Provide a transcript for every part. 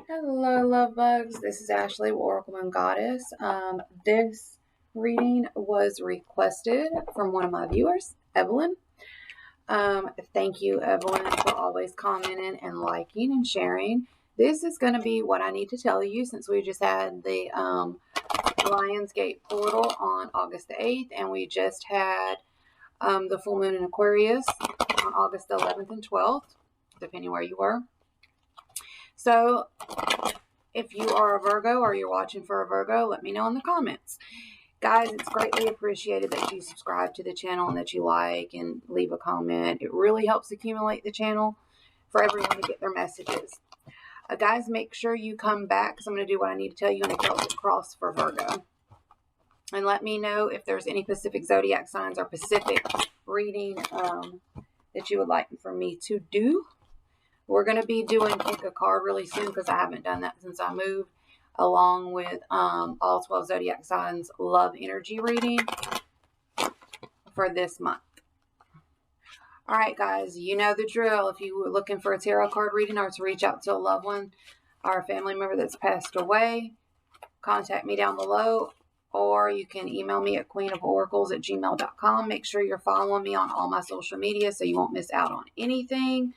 Hello, love bugs. This is Ashley, Oracle and Goddess. This reading was requested from one of my viewers, Evelyn. Thank you, Evelyn, for always commenting and liking and sharing. This is going to be what I need to tell you since we just had the Lionsgate portal on August the 8th, and we just had the full moon in Aquarius on August 11th and 12th, depending where you were. So if you are a Virgo or you're watching for a Virgo, let me know in the comments. Guys, it's greatly appreciated that you subscribe to the channel and that you like and leave a comment. It really helps accumulate the channel for everyone to get their messages. Guys, make sure you come back because I'm going to do what I need to tell you in a Celtic cross for Virgo. And let me know if there's any Pacific zodiac signs or Pacific reading that you would like for me to do. We're going to be doing pick a card really soon because I haven't done that since I moved, along with all 12 zodiac signs love energy reading for this month. All right, guys, you know the drill. If you were looking for a tarot card reading or to reach out to a loved one or a family member that's passed away, contact me down below, or you can email me at queenoforacles@gmail.com. Make sure you're following me on all my social media so you won't miss out on anything.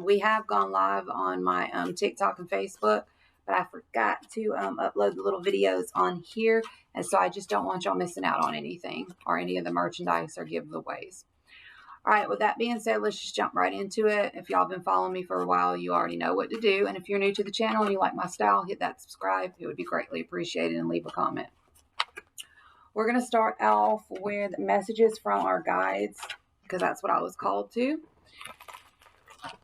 We have gone live on my TikTok and Facebook, but I forgot to upload the little videos on here, and so I just don't want y'all missing out on anything or any of the merchandise or giveaways. All right, with that being said, let's just jump right into it. If y'all been following me for a while, you already know what to do, and if you're new to the channel and you like my style, hit that subscribe. It would be greatly appreciated, and leave a comment. We're going to start off with messages from our guides because that's what I was called to.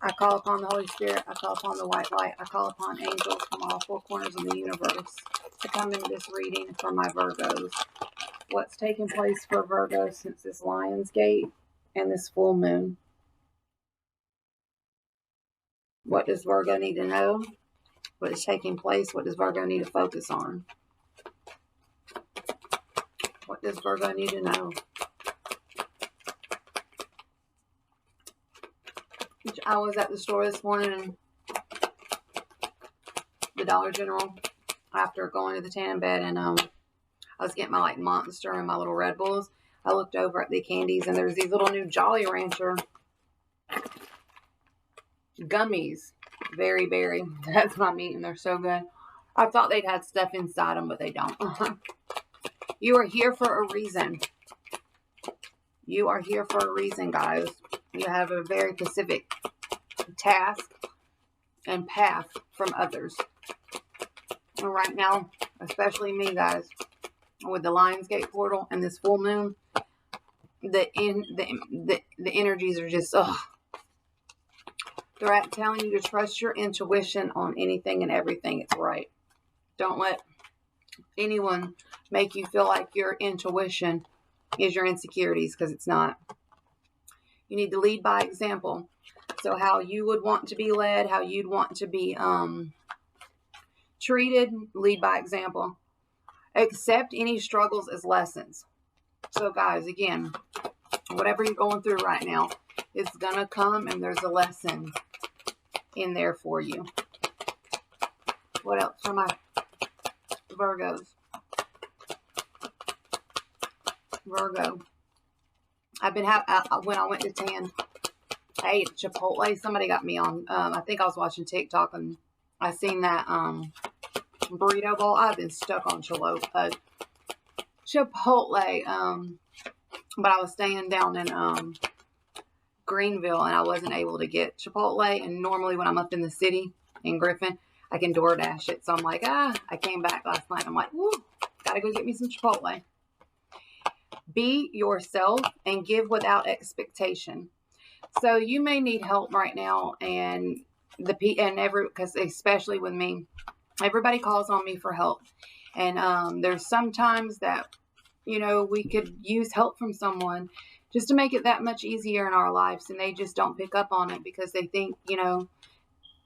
I call upon the Holy Spirit, I call upon the white light, I call upon angels from all four corners of the universe to come into this reading for my Virgos. What's taking place for Virgos since this Lionsgate and this full moon? What does Virgo need to know? What is taking place? What does Virgo need to focus on? What does Virgo need to know? I was at the store this morning and the Dollar General after going to the tan bed, and I was getting my Monster and my little Red Bulls. I looked over at the candies and there's these little new Jolly Rancher gummies. Very berry. That's what I'm eating. They're so good. I thought they'd had stuff inside them, but they don't. You are here for a reason. You are here for a reason, guys. You have a very specific task and path from others. And right now, especially me, guys, with the Lionsgate portal and this full moon, the energies are just, they're telling you to trust your intuition on anything and everything. It's right. Don't let anyone make you feel like your intuition is your insecurities, because it's not. You need to lead by example. So how you would want to be led, how you'd want to be treated, lead by example. Accept any struggles as lessons. So guys, again, whatever you're going through right now, it's going to come and there's a lesson in there for you. What else for my Virgos? Virgo. I've been when I went to tan, I ate Chipotle. Somebody got me on. I think I was watching TikTok and I seen that burrito bowl. I've been stuck on Chipotle. But I was staying down in Greenville and I wasn't able to get Chipotle. And normally when I'm up in the city in Griffin, I can DoorDash it. So I'm like, I came back last night. I'm like, woo, gotta go get me some Chipotle. Be yourself and give without expectation. So you may need help right now, and because especially with me, everybody calls on me for help, and there's sometimes that we could use help from someone just to make it that much easier in our lives, and they just don't pick up on it because they think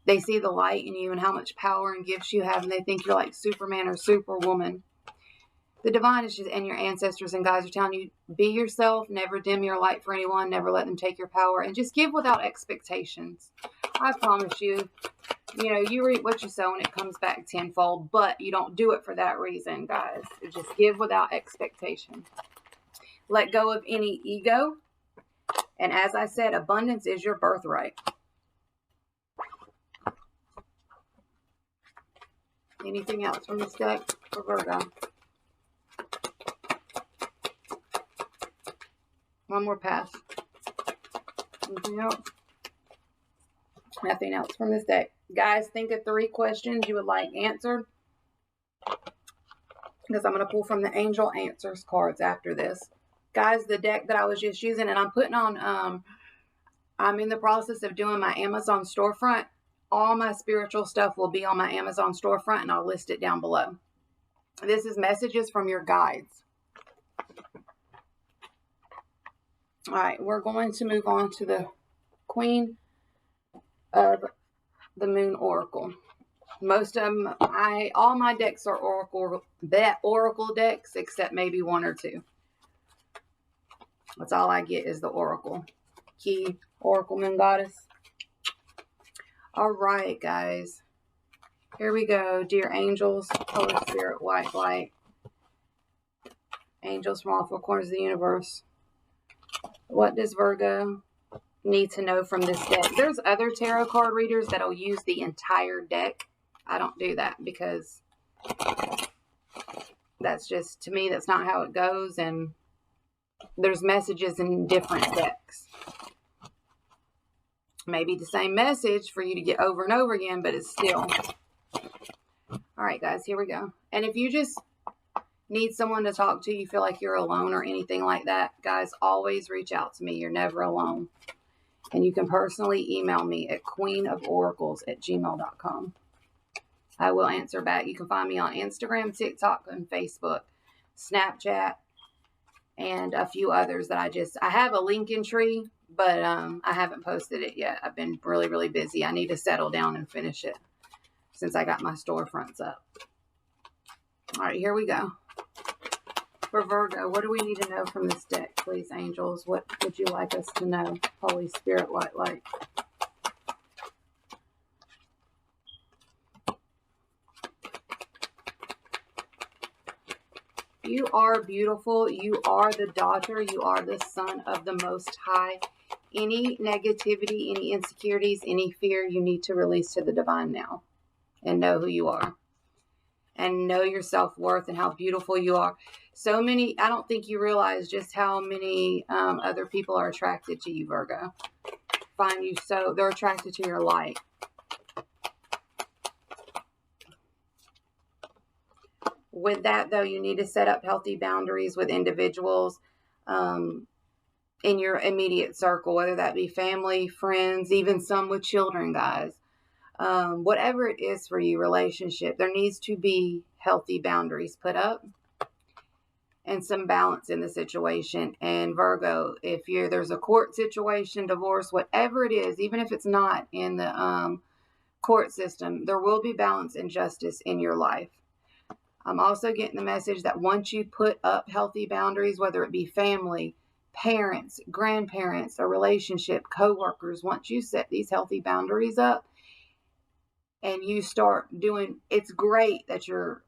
they see the light in you and how much power and gifts you have, and they think you're like Superman or Superwoman. The divine is just, and your ancestors and guys are telling you, be yourself, never dim your light for anyone, never let them take your power, and just give without expectations. I promise you, You know, you reap what you sow and it comes back tenfold, but you don't do it for that reason, guys. Just give without expectation. Let go of any ego. And as I said, abundance is your birthright. Anything else from this deck for Virgo? One more pass. Anything else? Nothing else from this deck. Guys, think of 3 questions you would like answered, because I'm going to pull from the Angel Answers cards after this. Guys, the deck that I was just using, and I'm putting on, I'm in the process of doing my Amazon storefront. All my spiritual stuff will be on my Amazon storefront, and I'll list it down below. This is messages from your guides. All right, we're going to move on to the Queen of the Moon Oracle. Most of them, all my decks are oracle decks, except maybe 1 or 2. That's all I get is the Oracle. Key, Oracle Moon Goddess. All right, guys. Here we go. Dear angels, Holy Spirit, white light. Angels from all 4 corners of the universe. What does Virgo need to know from this deck? There's other tarot card readers that'll use the entire deck. I don't do that because that's just, to me, that's not how it goes. And there's messages in different decks. Maybe the same message for you to get over and over again, but it's still. All right, guys, here we go. And if you just need someone to talk to, you feel like you're alone or anything like that, guys, always reach out to me. You're never alone. And you can personally email me at queenoforacles@gmail.com. I will answer back. You can find me on Instagram, TikTok, and Facebook, Snapchat, and a few others that I have a Lincoln tree, but I haven't posted it yet. I've been really, really busy. I need to settle down and finish it since I got my storefronts up. All right, here we go. For Virgo, what do we need to know from this deck, please, angels? What would you like us to know? Holy Spirit, white light. You are beautiful. You are the daughter. You are the son of the Most High. Any negativity, any insecurities, any fear, you need to release to the divine now. And know who you are. And know your self-worth and how beautiful you are. So many, I don't think you realize just how many other people are attracted to you, Virgo. Find you so, they're attracted to your light. With that, though, you need to set up healthy boundaries with individuals in your immediate circle, whether that be family, friends, even some with children, guys. Whatever it is for you, relationship, there needs to be healthy boundaries put up and some balance in the situation. And Virgo, if there's a court situation, divorce, whatever it is, even if it's not in the court system, there will be balance and justice in your life. I'm also getting the message that once you put up healthy boundaries, whether it be family, parents, grandparents, a relationship, co-workers, once you set these healthy boundaries up and you start doing, it's great that you're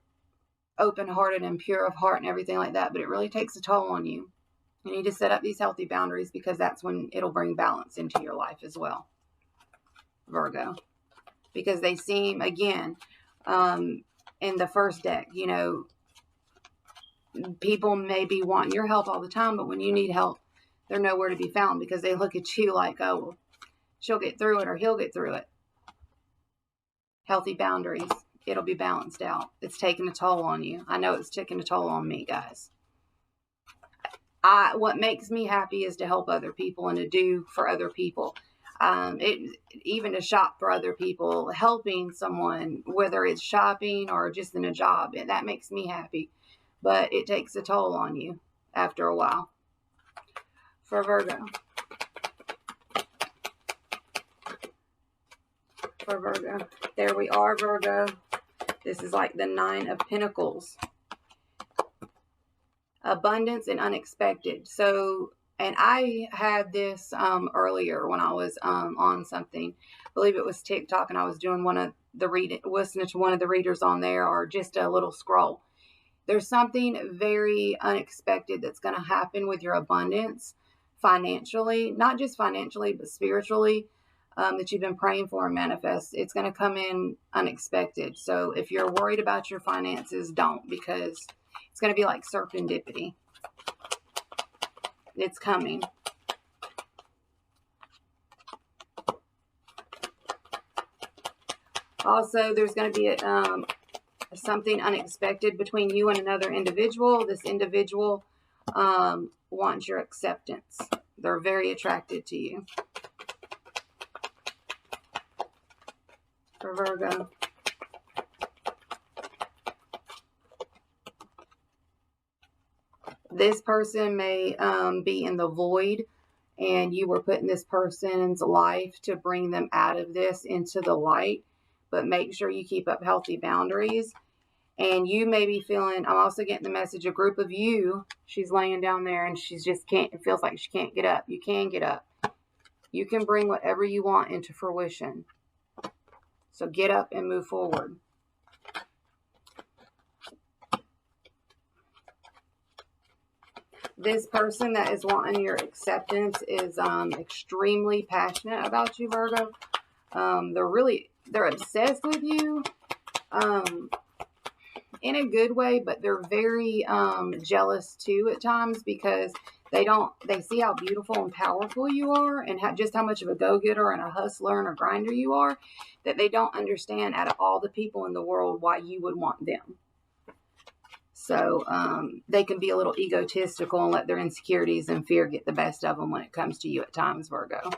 open-hearted and pure of heart and everything like that, but it really takes a toll on you. You need to set up these healthy boundaries because that's when it'll bring balance into your life as well, Virgo. Because they seem, again, in the first deck, you know, people may be wanting your help all the time, but when you need help, they're nowhere to be found because they look at you like, oh, well, she'll get through it or he'll get through it. Healthy boundaries. It'll be balanced out. It's taking a toll on you. I know it's taking a toll on me, guys. What makes me happy is to help other people and to do for other people. Even to shop for other people, helping someone, whether it's shopping or just in a job, that makes me happy. But it takes a toll on you after a while. For Virgo. For Virgo. There we are, Virgo. This is like the 9 of Pentacles. Abundance and unexpected. So And I had this earlier when I was on something. I believe it was TikTok, and I was doing listening to one of the readers on there, or just a little scroll. There's something very unexpected that's going to happen with your abundance financially, not just financially, but spiritually, that you've been praying for and manifest. It's going to come in unexpected. So if you're worried about your finances, don't, because it's going to be like serendipity. It's coming. Also, there's going to be something unexpected between you and another individual. This individual wants your acceptance. They're very attracted to you. For Virgo. This person may be in the void, and you were put in this person's life to bring them out of this into the light. But make sure you keep up healthy boundaries. And you may be feeling, I'm also getting the message, a group of you, she's laying down there and she's just can't, it feels like she can't get up. You can get up. You can bring whatever you want into fruition. So get up and move forward. This person that is wanting your acceptance is extremely passionate about you, Virgo. They're obsessed with you in a good way, but they're very jealous too at times, because they see how beautiful and powerful you are, and just how much of a go-getter and a hustler and a grinder you are, that they don't understand out of all the people in the world why you would want them. So they can be a little egotistical and let their insecurities and fear get the best of them when it comes to you at times, Virgo.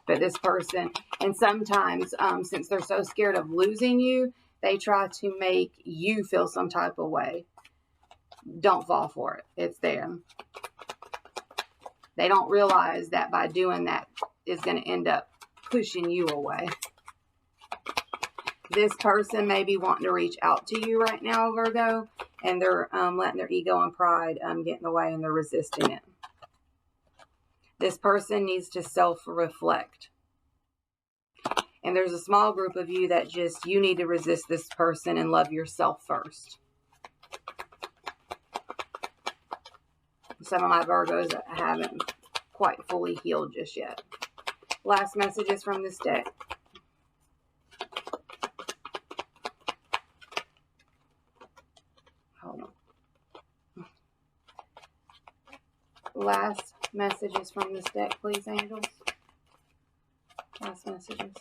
But this person, and sometimes since they're so scared of losing you, they try to make you feel some type of way. Don't fall for it. It's them. They don't realize that by doing that is going to end up pushing you away. This person may be wanting to reach out to you right now, Virgo, and they're letting their ego and pride get in the way, and they're resisting it. This person needs to self-reflect. And there's a small group of you that you need to resist this person and love yourself first. Some of my Virgos that haven't quite fully healed just yet. Last messages from this deck. Hold on. Last messages from this deck, please, angels. Last messages.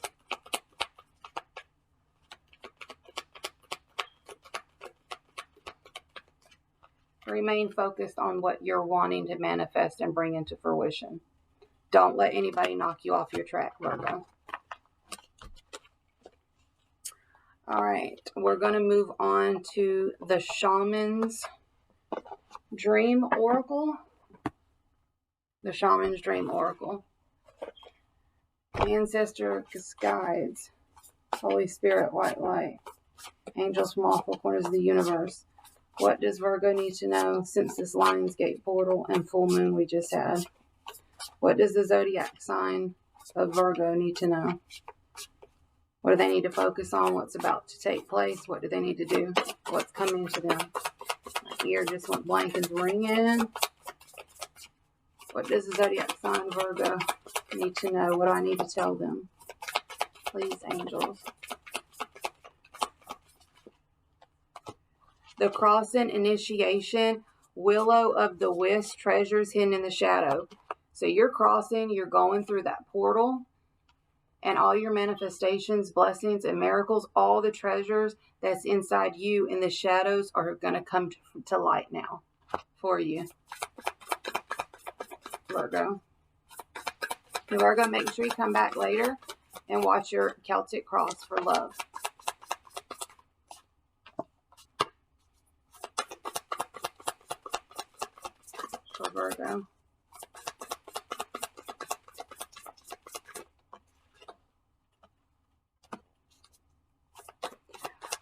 Remain focused on what you're wanting to manifest and bring into fruition. Don't let anybody knock you off your track, Virgo. All right, we're going to move on to the Shaman's Dream Oracle. The Shaman's Dream Oracle. Ancestor guides, Holy Spirit, white light, angels from all four corners of the universe. What does Virgo need to know since this Lionsgate portal and full moon we just had? What does the zodiac sign of Virgo need to know? What do they need to focus on? What's about to take place? What do they need to do? What's coming to them? My ear just went blank and ringing. What does the zodiac sign Virgo need to know? What do I need to tell them? Please, angels. The crossing, initiation, willow of the wisp, treasures hidden in the shadow. So you're crossing, you're going through that portal, and all your manifestations, blessings, and miracles, all the treasures that's inside you in the shadows are going to come to light now for you, Virgo. And Virgo, make sure you come back later and watch your Celtic cross for love. For Virgo.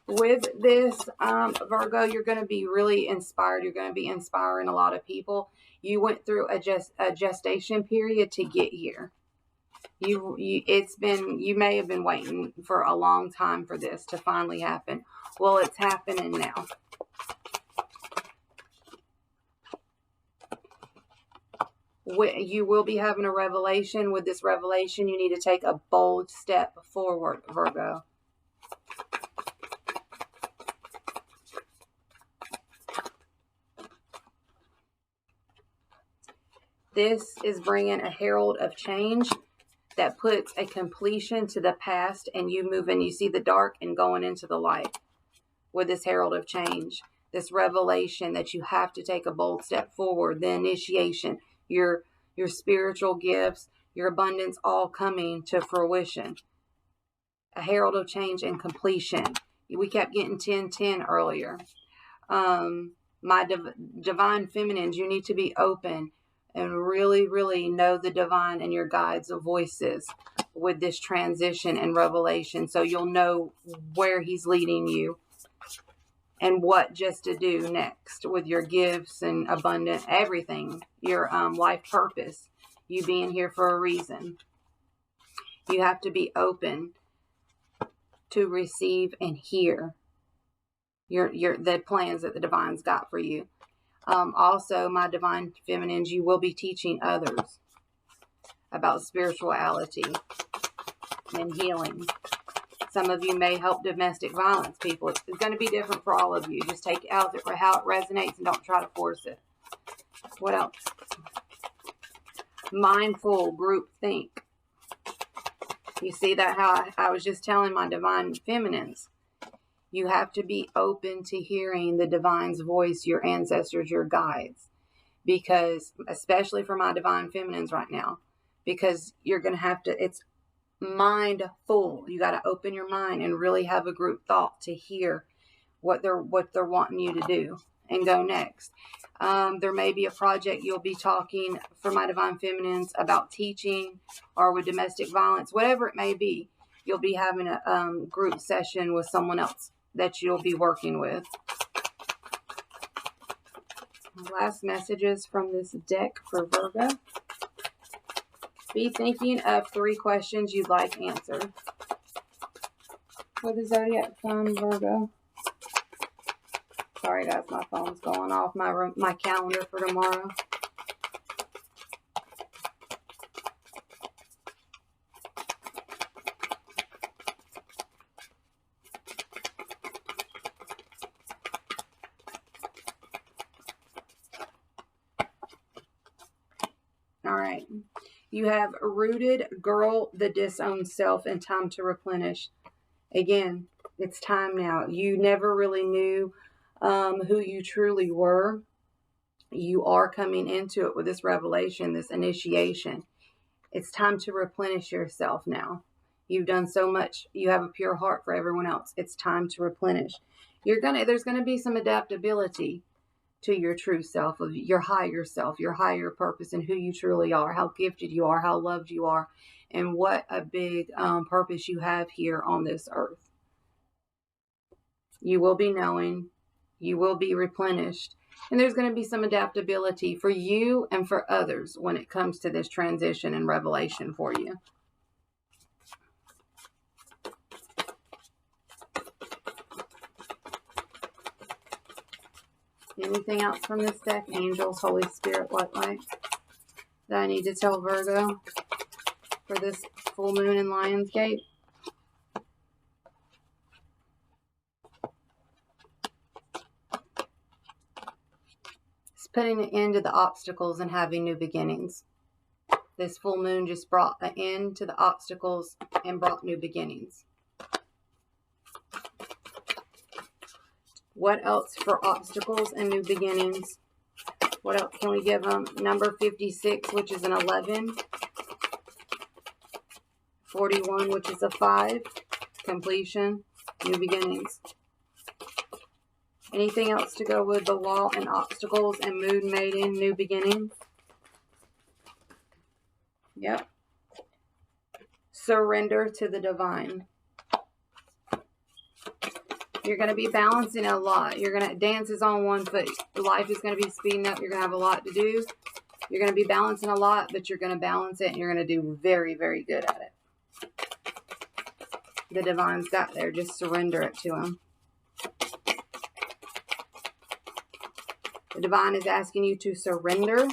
With this, Virgo, you're going to be really inspired. You're going to be inspiring a lot of people. You went through a gestation period to get here. You may have been waiting for a long time for this to finally happen. Well, it's happening now. You will be having a revelation. With this revelation, you need to take a bold step forward, Virgo. This is bringing a herald of change that puts a completion to the past, and you move in. You see the dark and going into the light with this herald of change, this revelation that you have to take a bold step forward, the initiation, your spiritual gifts, your abundance all coming to fruition. A herald of change and completion. We kept getting 10-10 earlier. My divine feminines, you need to be open and really, really know the divine and your guides' voices with this transition and revelation, so you'll know where he's leading you and what just to do next with your gifts and abundant everything, your life purpose, you being here for a reason. You have to be open to receive and hear the plans that the divine's got for you. Also, my divine feminines, you will be teaching others about spirituality and healing. Some of you may help domestic violence people. It's going to be different for all of you. Just take it out for how it resonates and don't try to force it. What else? Mindful group think. You see that how I was just telling my divine feminines. You have to be open to hearing the divine's voice, your ancestors, your guides. Because, especially for my divine feminines right now, because you're going to have to, it's mindful. You got to open your mind and really have a group thought to hear what they're wanting you to do and go next. There may be a project you'll be talking for my divine feminines about teaching or with domestic violence, whatever it may be. You'll be having a group session with someone else that you'll be working with. Last messages from this deck for Virgo. Be thinking of 3 questions you'd like answered. For the zodiac sign, Virgo. Sorry guys, my phone's going off my calendar for tomorrow. All right. You have rooted, girl, the disowned self, and time to replenish. Again, it's time now. You never really knew who you truly were. You are coming into it with this revelation, this initiation. It's time to replenish yourself now. You've done so much. You have a pure heart for everyone else. It's time to replenish. There's gonna be some adaptability to your true self, of your higher purpose, and who you truly are, how gifted you are, how loved you are, and what a big purpose you have here on this earth. You will be knowing, you will be replenished, and there's going to be some adaptability for you and for others when it comes to this transition and revelation for you. Anything else from this deck? Angels, Holy Spirit, white light, that I need to tell Virgo for this full moon in Lionsgate? It's putting an end to the obstacles and having new beginnings. This full moon just brought an end to the obstacles and brought new beginnings. What else for obstacles and new beginnings? What else can we give them? Number 56, which is an 11. 41, which is a 5. Completion, new beginnings. Anything else to go with the law and obstacles and moon maiden, new beginnings? Yep. Surrender to the divine. You're going to be balancing a lot. You're going to dances on one foot. Life is going to be speeding up. You're going to have a lot to do. You're going to be balancing a lot, but you're going to balance it and you're going to do very, very good at it. The Divine's got there. Just surrender it to him. The Divine is asking you to surrender.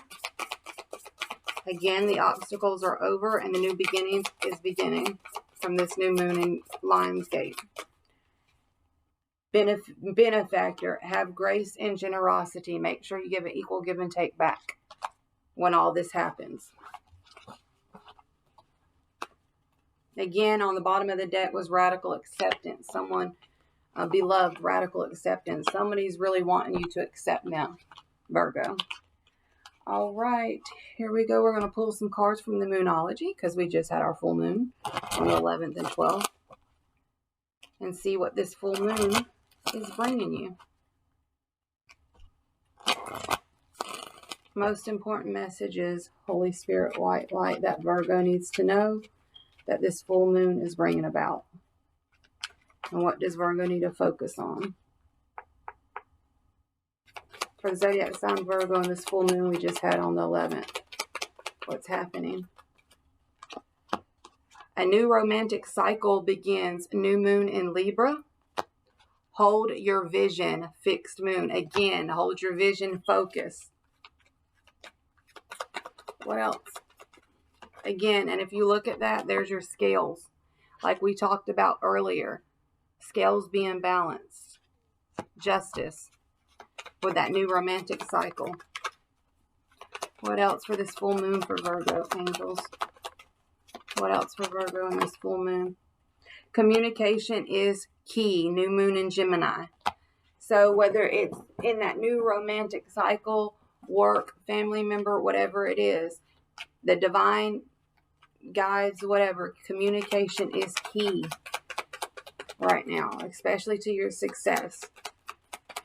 Again, the obstacles are over and the new beginning is beginning from this new moon in Lionsgate. Benefactor, have grace and generosity. Make sure you give an equal give and take back when all this happens. Again, on the bottom of the deck was radical acceptance. Someone, beloved, radical acceptance. Somebody's really wanting you to accept now, Virgo. All right, here we go. We're going to pull some cards from the Moonology because we just had our full moon on the 11th and 12th. And see what this full moon is bringing you. Most important message is Holy Spirit, white light that Virgo needs to know that this full moon is bringing about. And what does Virgo need to focus on? For the zodiac sign Virgo and this full moon we just had on the 11th. What's happening? A new romantic cycle begins. New moon in Libra. Hold your vision. Fixed moon. Again, hold your vision. Focus. What else? Again, and if you look at that, there's your scales. Like we talked about earlier. Scales being balanced. Justice. With that new romantic cycle. What else for this full moon for Virgo, angels? What else for Virgo in this full moon? Communication is key. New moon in Gemini. So whether it's in that new romantic cycle, work, family member, whatever it is, the divine guides, whatever, communication is key right now, especially to your success.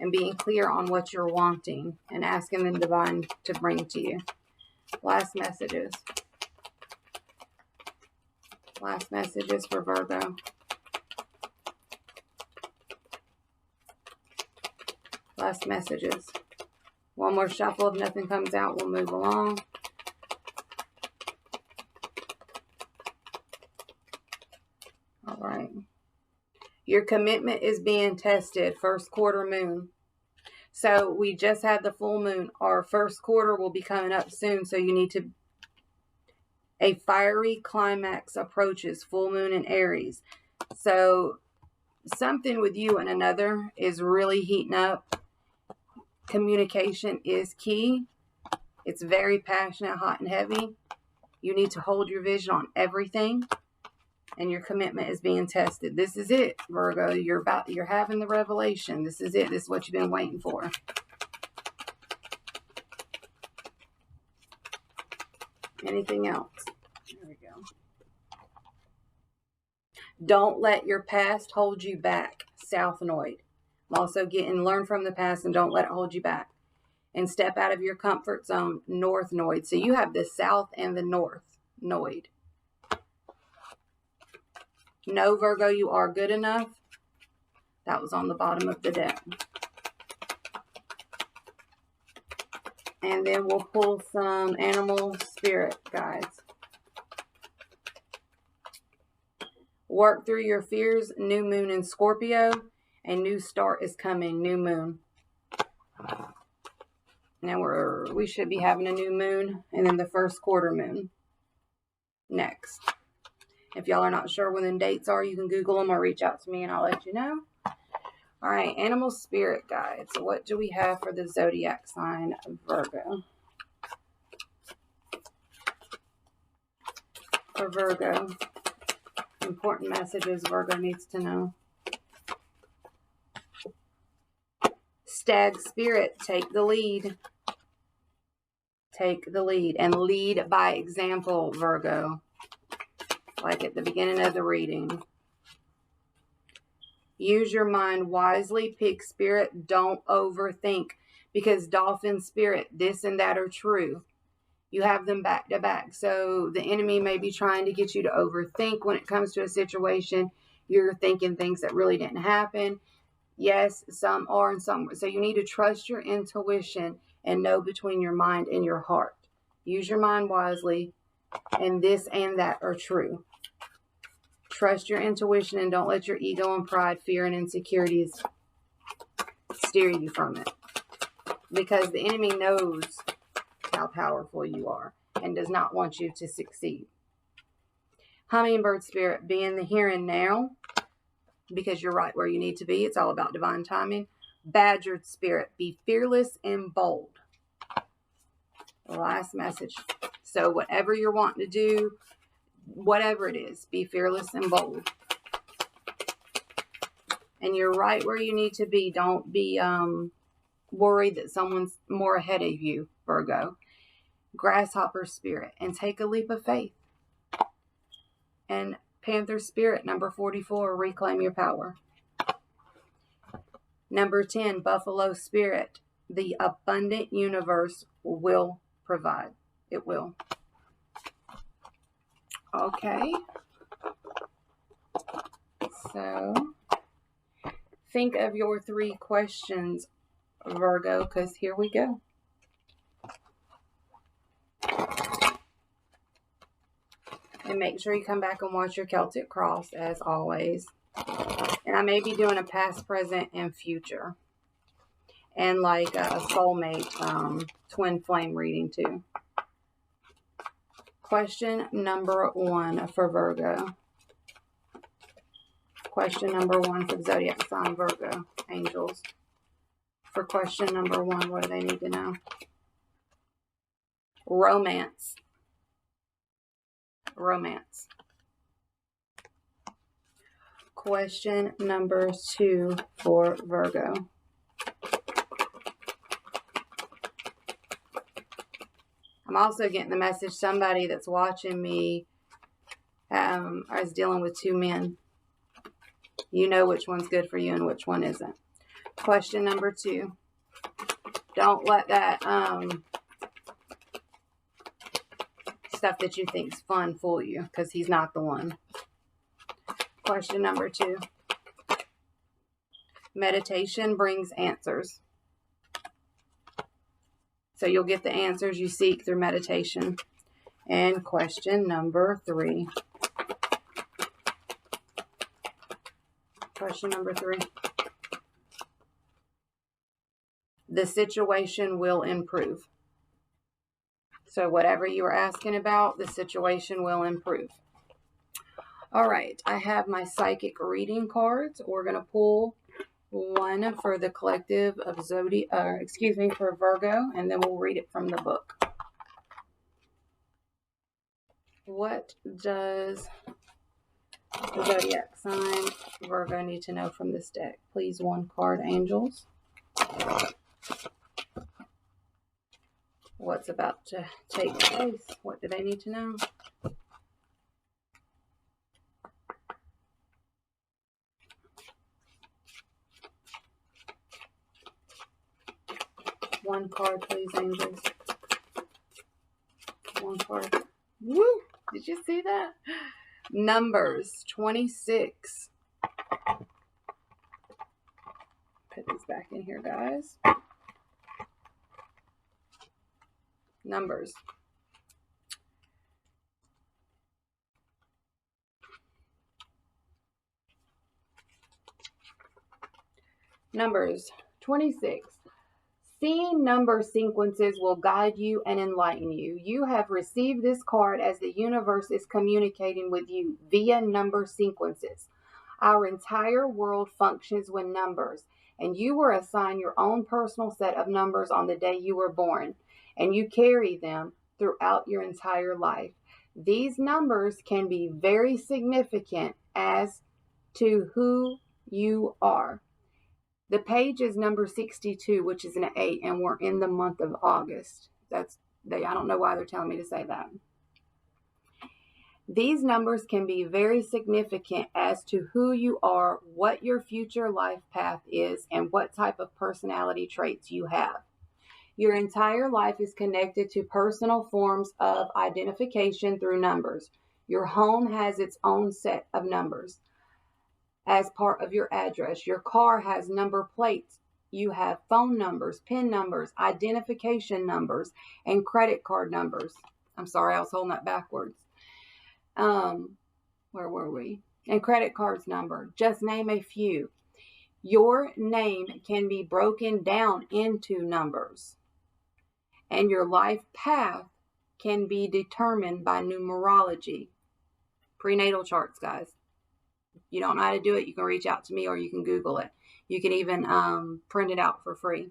And being clear on what you're wanting and asking the divine to bring to you. Last messages. Last messages for Virgo. Last messages. One more shuffle. If nothing comes out, we'll move along. All right. Your commitment is being tested. First quarter moon. So we just had the full moon. Our first quarter will be coming up soon. So you need to... A fiery climax approaches. Full moon in Aries. So something with you and another is really heating up. Communication is key. It's very passionate, hot and heavy. You need to hold your vision on everything. And your commitment is being tested. This is it, Virgo. You're having the revelation. This is it. This is what you've been waiting for. Anything else? There we go. Don't let your past hold you back. Southnoid. I'm also getting learn from the past and don't let it hold you back. And step out of your comfort zone. Northnoid. So you have the south and the north noid. No, Virgo, you are good enough. That was on the bottom of the deck. And then we'll pull some animal spirit guides. Work through your fears. New moon in Scorpio. A new start is coming. New moon. Now we should be having a new moon. And then the first quarter moon. Next. If y'all are not sure when the dates are, you can Google them or reach out to me and I'll let you know. All right, animal spirit guides. So what do we have for the zodiac sign of Virgo? For Virgo, important messages Virgo needs to know. Stag spirit, take the lead. Take the lead and lead by example, Virgo. Like at the beginning of the reading. Use your mind wisely, pig spirit. Don't overthink. Because dolphin spirit, this and that are true. You have them back to back. So the enemy may be trying to get you to overthink when it comes to a situation. You're thinking things that really didn't happen. Yes, some are and some. So you need to trust your intuition and know between your mind and your heart. Use your mind wisely, and this and that are true. Trust your intuition and don't let your ego and pride, fear, and insecurities steer you from it. Because the enemy knows how powerful you are and does not want you to succeed. Hummingbird spirit, be in the here and now, because you're right where you need to be. It's all about divine timing. Badgered spirit, be fearless and bold. The last message. So whatever you're wanting to do, whatever it is, be fearless and bold. And you're right where you need to be. Don't be worried that someone's more ahead of you, Virgo. Grasshopper spirit, and take a leap of faith. And Panther spirit, number 44, reclaim your power. Number 10, Buffalo spirit, the abundant universe will provide. It will. Okay. So, think of your 3 questions, Virgo, because here we go. And make sure you come back and watch your Celtic Cross, as always. And I may be doing a past, present, and future. And like a soulmate twin flame reading too. Question number 1 for Virgo. Question number 1 for the zodiac sign Virgo. Angels. For question number 1, what do they need to know? Romance. Romance. Question number 2 for Virgo. I'm also getting the message somebody that's watching me is dealing with 2 men. You know which one's good for you and which one isn't. Question number 2. Don't let that stuff that you think's fun fool you, because he's not the one. Question number 2. Meditation brings answers. So you'll get the answers you seek through meditation. And question number 3. Question number 3. The situation will improve. So whatever you were asking about, the situation will improve. All right, I have my psychic reading cards. We're going to pull one for the collective of for Virgo, and then we'll read it from the book. What does the zodiac sign Virgo need to know from this deck? Please, 1 card, angels. What's about to take place? What do they need to know? One card, please, angels. 1 card. Woo! Did you see that? Numbers 26. Put these back in here, guys. Numbers. Numbers 26. Seeing number sequences will guide you and enlighten you. You have received this card as the universe is communicating with you via number sequences. Our entire world functions with numbers, and you were assigned your own personal set of numbers on the day you were born, and you carry them throughout your entire life. These numbers can be very significant as to who you are. The page is number 62, which is an 8, and we're in the month of August. I don't know why they're telling me to say that. These numbers can be very significant as to who you are, what your future life path is, and what type of personality traits you have. Your entire life is connected to personal forms of identification through numbers. Your home has its own set of numbers. as part of your address. Your car has number plates. You have phone numbers, PIN numbers, identification numbers, and credit card numbers. I'm sorry, I was holding that backwards. Where were we? And credit cards number. Just name a few. Your name can be broken down into numbers, and your life path can be determined by numerology. Prenatal charts, guys. If you don't know how to do it, you can reach out to me or you can Google it. You can even print it out for free.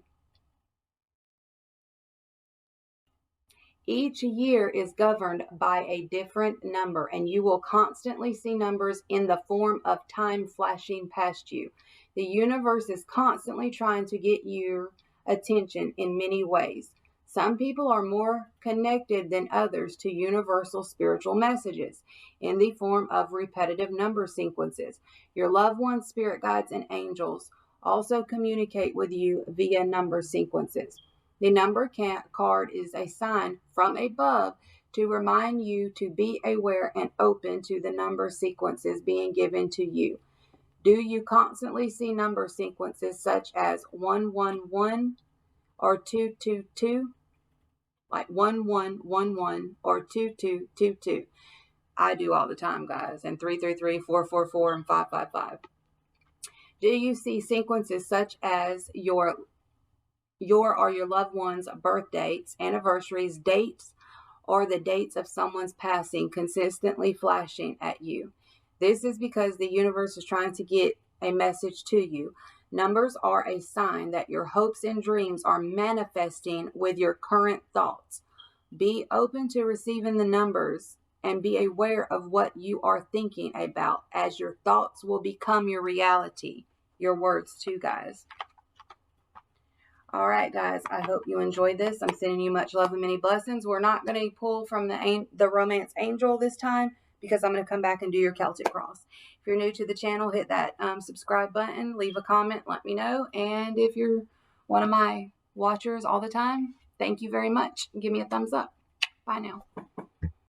Each year is governed by a different number, and you will constantly see numbers in the form of time flashing past you. The universe is constantly trying to get your attention in many ways. Some people are more connected than others to universal spiritual messages in the form of repetitive number sequences. Your loved ones, spirit guides, and angels also communicate with you via number sequences. The number card is a sign from above to remind you to be aware and open to the number sequences being given to you. Do you constantly see number sequences such as 111 or 222? Like 1111 or 2222. I do all the time, guys. And 333, 444, and 555. Do you see sequences such as your or your loved one's birth dates, anniversaries, dates, or the dates of someone's passing consistently flashing at you? This is because the universe is trying to get a message to you. Numbers are a sign that your hopes and dreams are manifesting with your current thoughts. Be open to receiving the numbers and be aware of what you are thinking about, as your thoughts will become your reality. Your words too, guys. All right, guys, I hope you enjoyed this. I'm sending you much love and many blessings. We're not going to pull from the Romance Angel this time because I'm going to come back and do your Celtic Cross. If you're new to the channel, hit that subscribe button, leave a comment, let me know. And if you're one of my watchers all the time, thank you very much. Give me a thumbs up. Bye now.